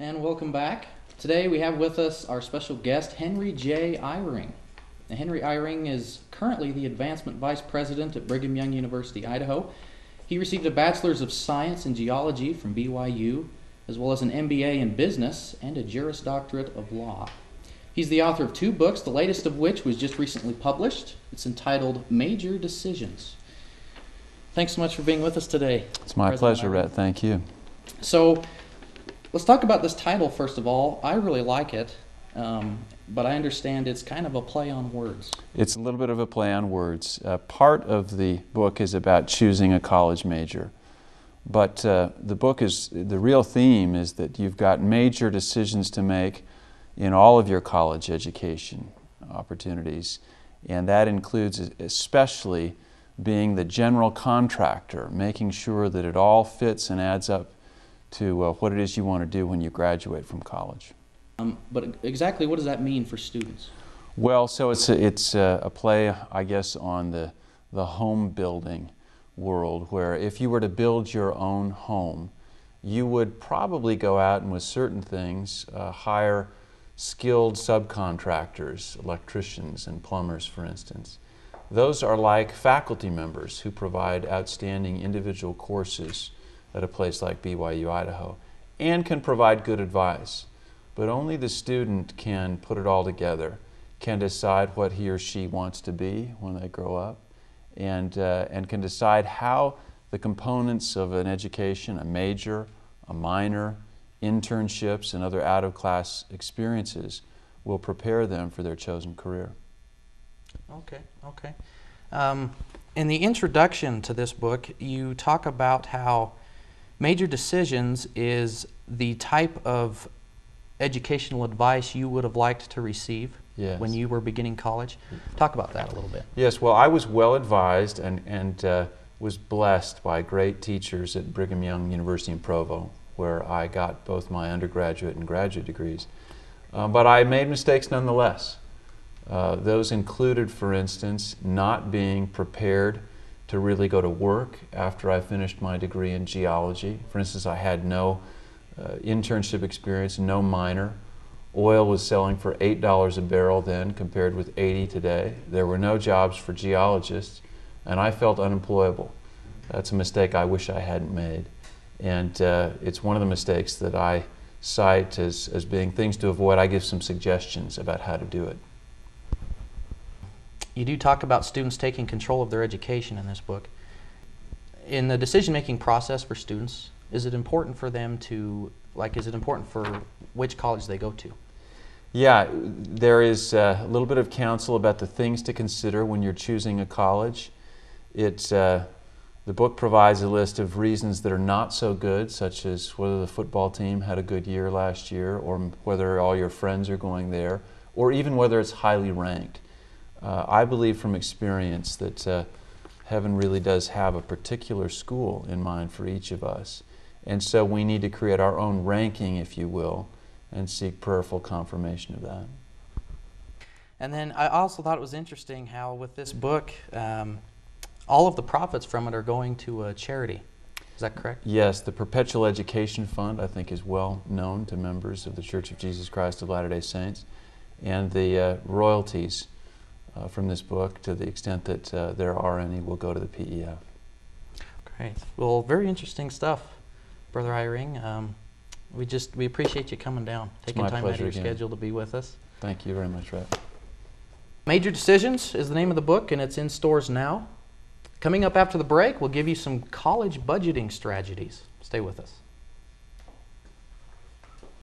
And welcome back. Today we have with us our special guest, Henry J. Eyring. Now, Henry Eyring is currently the Advancement Vice President at Brigham Young University, Idaho. He received a Bachelor's of Science in Geology from BYU, as well as an MBA in Business and a Juris Doctorate of Law. He's the author of 2 books, the latest of which was just recently published. It's entitled Major Decisions. Thanks so much for being with us today. It's my pleasure, Rett. Thank you. So, let's talk about this title first of all. I really like it, but I understand it's kind of a play on words. It's a little bit of a play on words. Part of the book is about choosing a college major, but the real theme is that you've got major decisions to make in all of your college education opportunities, and that includes especially being the general contractor, making sure that it all fits and adds up to what it is you want to do when you graduate from college. But exactly what does that mean for students? Well, so it's a play, I guess, on the home building world, where if you were to build your own home, you would probably go out and with certain things hire skilled subcontractors, electricians and plumbers, for instance. Those are like faculty members who provide outstanding individual courses at a place like BYU, Idaho, and can provide good advice. But only the student can put it all together, can decide what he or she wants to be when they grow up, and can decide how the components of an education, a major, a minor, internships, and other out-of-class experiences will prepare them for their chosen career. Okay. In the introduction to this book, you talk about how Major Decisions is the type of educational advice you would have liked to receive when you were beginning college. Talk about that a little bit. Yes, well, I was well advised and was blessed by great teachers at Brigham Young University in Provo, where I got both my undergraduate and graduate degrees. But I made mistakes nonetheless. Those included, for instance, not being prepared to really go to work after I finished my degree in geology. For instance, I had no internship experience, no minor. Oil was selling for $8 a barrel then compared with $80 today. There were no jobs for geologists, and I felt unemployable. That's a mistake I wish I hadn't made. And it's one of the mistakes that I cite as being things to avoid. I give some suggestions about how to do it. You do talk about students taking control of their education in this book. In the decision-making process for students, is it important for them to, is it important for which college they go to? Yeah, there is a little bit of counsel about the things to consider when you're choosing a college. The book provides a list of reasons that are not so good, such as whether the football team had a good year last year, or whether all your friends are going there, or even whether it's highly ranked. I believe from experience that heaven really does have a particular school in mind for each of us. And so we need to create our own ranking, if you will, and seek prayerful confirmation of that. And then I also thought it was interesting how with this book, all of the profits from it are going to a charity. Is that correct? Yes, the Perpetual Education Fund, I think, is well known to members of the Church of Jesus Christ of Latter-day Saints. And the royalties from this book, to the extent that there are any, will go to the PEF. Great. Well, very interesting stuff, Brother Eyring. We appreciate you coming down, taking time out of your schedule to be with us. Thank you very much, Rett. Major Decisions is the name of the book, and it's in stores now. Coming up after the break, we'll give you some college budgeting strategies. Stay with us.